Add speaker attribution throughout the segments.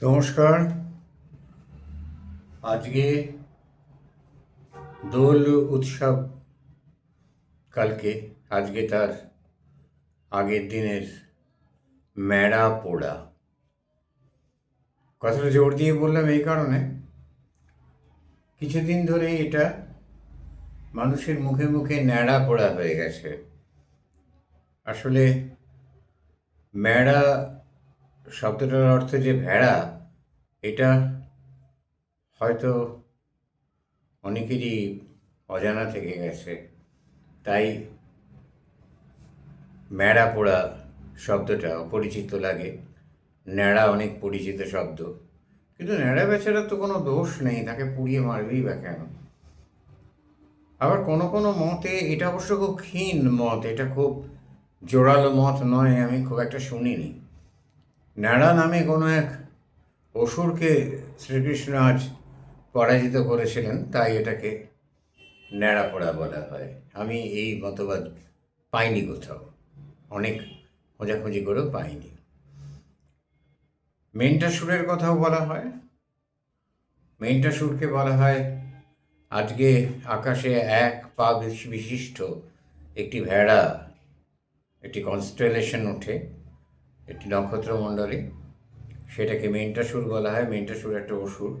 Speaker 1: নমস্কার। আজকে দোল উৎসব, কালকে আজকে তার আগের দিনের ম্যাড়া পোড়া। কথাটা জোর দিয়ে বললাম এই কারণে, কিছুদিন ধরে এটা মানুষের মুখে মুখে ন্যাড়া পোড়া হয়ে গেছে। আসলে ম্যাড়া শব্দটার অর্থ যে ভেড়া, এটা হয়তো অনেকেরই অজানা থেকে গেছে। তাই ম্যাড়া পোড়া শব্দটা অপরিচিত লাগে। ন্যাড়া অনেক পরিচিত শব্দ, কিন্তু ন্যাড়া বেচারার তো কোনো দোষ নেই, তাকে পুড়িয়ে মারবেই বা কেন? আবার কোনো কোনো মতে, এটা অবশ্য খুব ক্ষীণ মত, এটা খুব জোরালো মত নয়, আমি খুব একটা শুনিনি। ন্যাড়া নামে কোনো এক অসুরকে শ্রীকৃষ্ণ আজ পরাজিত করেছিলেন, তাই এটাকে ন্যাড়া পোড়া বলা হয়। আমি এই মতবাদ পাইনি কোথাও, অনেক খোঁজাখুঁজি করেও পাইনি। মেন্টাসুরের কথাও বলা হয়। মেন্টাসুরকে বলা হয় আজকে আকাশে এক পা বিশিষ্ট একটি ভেড়া, একটি কনস্টেলেশন ওঠে, একটি নক্ষত্রমণ্ডলে, সেটাকে মেন্টাসুর বলা হয়। মেন্টাসুর একটা অসুর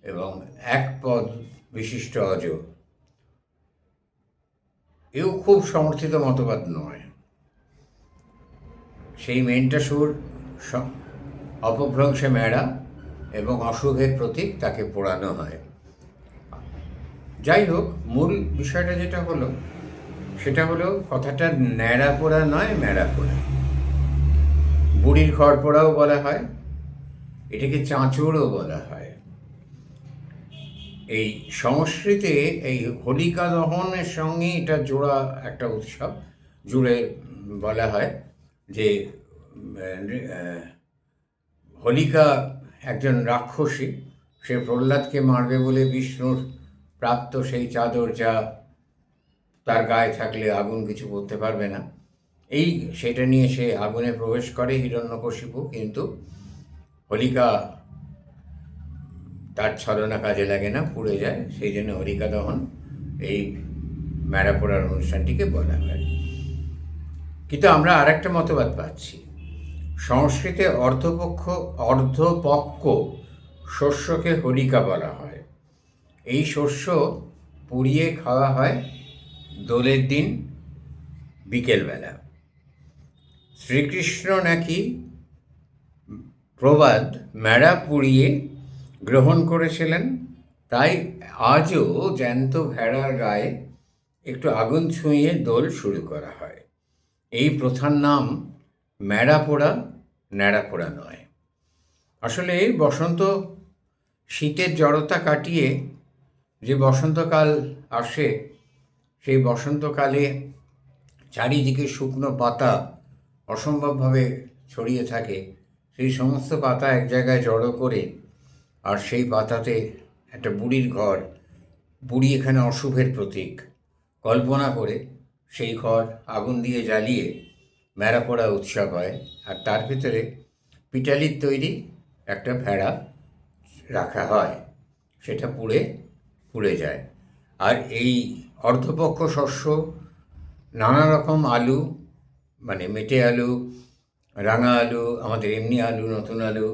Speaker 1: এবং এক পদ বিশিষ্ট অজ। এও খুব সমর্থিত মতবাদ নয়। সেই মেন্টাসুর অপভ্রংশে ম্যাড়া এবং অশুভের প্রতীক, তাকে পোড়ানো হয়। যাই হোক, মূল বিষয়টা যেটা হলো সেটা হলো কথাটা ন্যাড়া পোড়া নয়, ম্যাড়া পোড়া। বুড়ির খড় পোড়াও বলা হয়, এটাকে চাঁচড়ও বলা হয়। এই সংস্কৃতে এই হোলিকা দহনের সঙ্গে এটা জোড়া একটা উৎসব। জুড়ে বলা হয় যে হোলিকা একজন রাক্ষসী, সে প্রহ্লাদকে মারবে বলে বিষ্ণুর প্রাপ্ত সেই চাদর, যা তার গায়ে থাকলে আগুন কিছু করতে পারবে না, সেটা নিয়ে সে আগুনে প্রবেশ করে হিরণ্যকশিপু, কিন্তু হোলিকা তার ছলনা কাজে লাগে না, পুড়ে যায়। সেই জন্য হোলিকা দহন এই ম্যাড়া পোড়ার অনুষ্ঠানটিকে বলা হয়। কিন্তু আমরা আর একটা মতবাদ পাচ্ছি। সংস্কৃতে অর্ধপক্ষ শস্যকে হোলিকা বলা হয়। এই শস্য পুড়িয়ে খাওয়া হয় দোলের দিন বিকেলবেলা। শ্রীকৃষ্ণ নাকি প্রবাদ ম্যাড়া পুড়িয়ে গ্রহণ করেছিলেন, তাই আজও জ্যান্ত ভেড়ার গায়ে একটু আগুন ছুঁয়ে দোল শুরু করা হয়। এই প্রথার নাম ম্যাড়া পোড়া, ন্যাড়া পোড়া নয়। আসলে বসন্ত, শীতের জড়তা কাটিয়ে যে বসন্তকাল আসে, সেই বসন্তকালে চারিদিকে শুকনো পাতা অসম্ভবভাবে ছড়িয়ে থাকে। সেই সমস্ত পাতা এক জায়গায় জড়ো করে, আর সেই পাতাতে একটা বুড়ির ঘর, বুড়ি এখানে অশুভের প্রতীক, কল্পনা করে সেই ঘর আগুন দিয়ে জ্বালিয়ে ম্যাড়া পোড়া উৎসব হয়। আর তার ভিতরে পিটালির তৈরি একটা ভেড়া রাখা হয়, সেটা পুড়ে যায়। আর এই অর্ধপক্ষ শস্য, নানা রকম আলু, মানে মেটে আলু, রাঙা আলু, আমাদের এমনি আলু, নতুন আলু,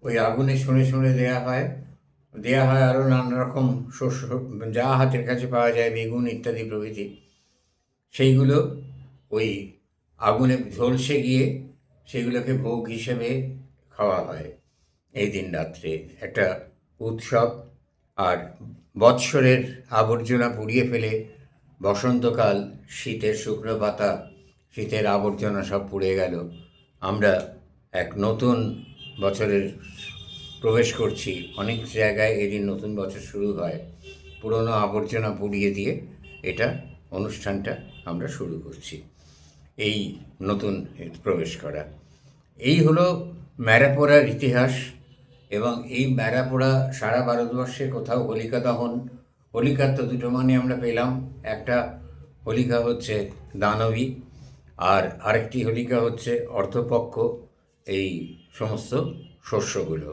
Speaker 1: ওই আগুনে শুনে শুনে দেয়া হয় আরও নানা রকম শস্য, যা হাতের কাছে পাওয়া যায়, বেগুন ইত্যাদি প্রভৃতি। সেইগুলো ওই আগুনে ঝলসে গিয়ে সেগুলোকে ভোগ হিসেবে খাওয়া হয় এই দিন রাত্রে। একটা উৎসব। আর বৎসরের আবর্জনা পুড়িয়ে ফেলে বসন্তকাল, শীতের শুকনো পাতা, শীতের আবর্জনা সব পুড়ে গেল, আমরা এক নতুন বছরের প্রবেশ করছি। অনেক জায়গায় এদিন নতুন বছর শুরু হয়। পুরনো আবর্জনা পুড়িয়ে দিয়ে এটা অনুষ্ঠানটা আমরা শুরু করছি, এই নতুন প্রবেশ করা। এই হলো ম্যাড়া পোড়ার ইতিহাস। এবং এই ম্যাড়া পোড়া সারা ভারতবর্ষে কোথাও হোলিকা দহন, হোলিকার তো দুটো মানে আমরা পেলাম। একটা হোলিকা হচ্ছে দানবী, আর আরেকটি হোলিকা হচ্ছে অর্ধপক্ষ, এই সমস্ত শস্যগুলো।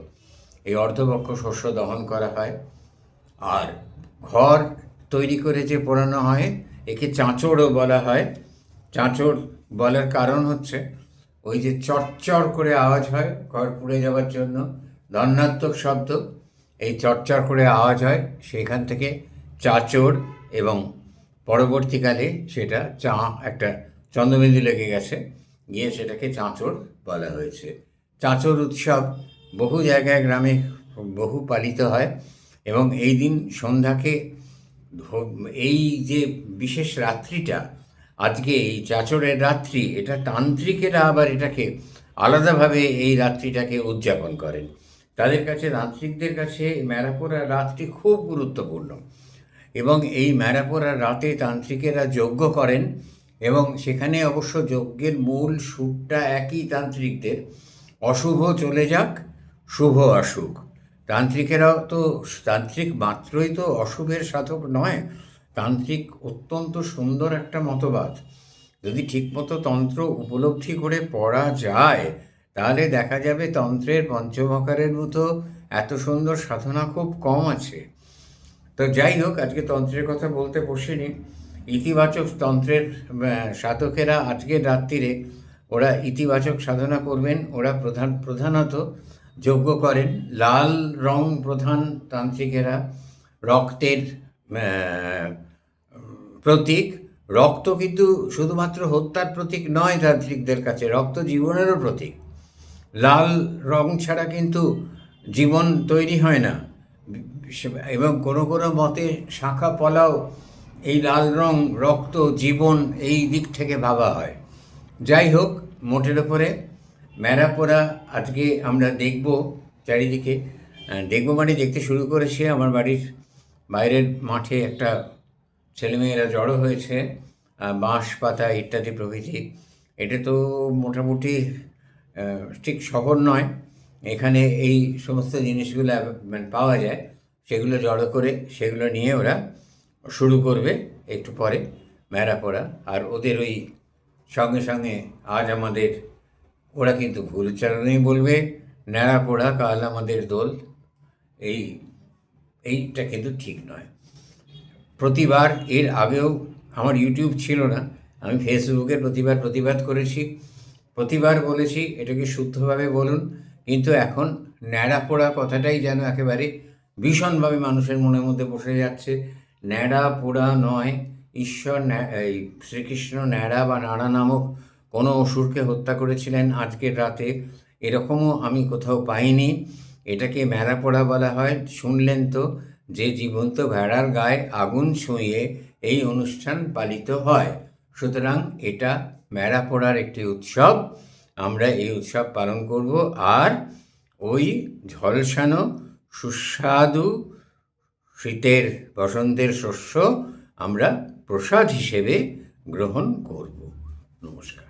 Speaker 1: এই অর্ধপক্ষ শস্য দহন করা হয়। আর ঘর তৈরি করে যে পোড়ানো হয় একে চাঁচড়ও বলা হয়। চাঁচড় বলার কারণ হচ্ছে ওই যে চটচড় করে আওয়াজ হয় ঘর পুড়ে যাওয়ার জন্য, ধ্বন্যাত্মক শব্দ, এই চটচড় করে আওয়াজ হয়, সেখান থেকে চাঁচড়, এবং পরবর্তীকালে সেটা একটা চন্দ্রবিন্দু লেগে গেছে, গিয়ে সেটাকে চাঁচড় বলা হয়েছে। চাঁচড় উৎসব বহু জায়গায় গ্রামে বহু পালিত হয়, এবং এই দিন সন্ধ্যাকে এই যে বিশেষ রাত্রিটা, আজকে এই চাঁচড়ের রাত্রি, এটা তান্ত্রিকেরা আবার এটাকে আলাদাভাবে এই রাত্রিটাকে উদযাপন করেন। তাদের কাছে, তান্ত্রিকদের কাছে ম্যাড়াপোড়া রাতটি খুব গুরুত্বপূর্ণ, এবং এই ম্যাড়াপোড়া রাতে তান্ত্রিকেরা যজ্ঞ করেন, এবং সেখানে অবশ্য যজ্ঞের মূল সুরটা একই তান্ত্রিকদের, অশুভ চলে যাক, শুভ আসুক। তান্ত্রিকেরাও তো, তান্ত্রিক মাত্রই তো অশুভের সাধক নয়। তান্ত্রিক অত্যন্ত সুন্দর একটা মতবাদ। যদি ঠিকমতো তন্ত্র উপলব্ধি করে পড়া যায়, তাহলে দেখা যাবে তন্ত্রের পঞ্চমকারের মতো এত সুন্দর সাধনা খুব কম আছে। তো যাই হোক, আজকে তন্ত্রের কথা বলতে বসিনি। ইতিবাচক তন্ত্রের সাধকেরা আজকের রাত্রিরে ওরা ইতিবাচক সাধনা করবেন। ওরা প্রধানত যজ্ঞ করেন। লাল রং প্রধান তান্ত্রিকেরা, রক্তের প্রতীক। রক্ত কিন্তু শুধুমাত্র হত্যার প্রতীক নয় তান্ত্রিকদের কাছে, রক্ত জীবনেরও প্রতীক। লাল রং ছাড়া কিন্তু জীবন তৈরি হয় না, এবং কোনো কোনো মতে শাঁখা পলাও এই লাল রং, রক্ত, জীবন, এই দিক থেকে ভাবা হয়। যাই হোক, মোটের ওপরে ম্যাড়াপোড়া আজকে আমরা দেখব চারিদিকে। দেখব মানে দেখতে শুরু করেছে। আমার বাড়ির বাইরের মাঠে একটা ছেলেমেয়েরা জড়ো হয়েছে, বাঁশ পাতা ইত্যাদি প্রভৃতি। এটা তো মোটামুটি ঠিক শহর নয়, এখানে এই সমস্ত জিনিসগুলো পাওয়া যায়। সেগুলো জড়ো করে সেগুলো নিয়ে ওরা শুরু করবে একটু পরে ম্যাড়াপোড়া। আর ওদের ওই সঙ্গে সঙ্গে আজ আমাদের, ওরা কিন্তু ভুল উচ্চারণেই বলবে, ন্যাড়াপোড়া কাল আমাদের দোল। এইটা কিন্তু ঠিক নয়। প্রতিবার, এর আগেও আমার ইউটিউব ছিল না, আমি ফেসবুকে প্রতিবাদ করেছি, প্রতিবার বলেছি এটাকে শুদ্ধভাবে বলুন। কিন্তু এখন ন্যাড়াপোড়া কথাটাই যেন একেবারে ভীষণভাবে মানুষের মনের মধ্যে বসে যাচ্ছে। ন্যাড়াপোড়া নয়। ঈশ্বর, এই শ্রীকৃষ্ণ ন্যাড়া বা নাড়া নামক কোনো অসুরকে হত্যা করেছিলেন আজকের রাতে, এরকমও আমি কোথাও পাইনি। এটাকে ম্যাড়াপোড়া বলা হয়। শুনলেন তো যে জীবন্ত ভেড়ার গায়ে আগুন ছুঁয়ে এই অনুষ্ঠান পালিত হয়। সুতরাং এটা ম্যাড়াপোড়ার একটি উৎসব। আমরা এই উৎসব পালন করব, আর ওই ঝলসানো সুস্বাদু শীতের বসন্তের শস্য আমরা প্রসাদ হিসেবে গ্রহণ করব। নমস্কার।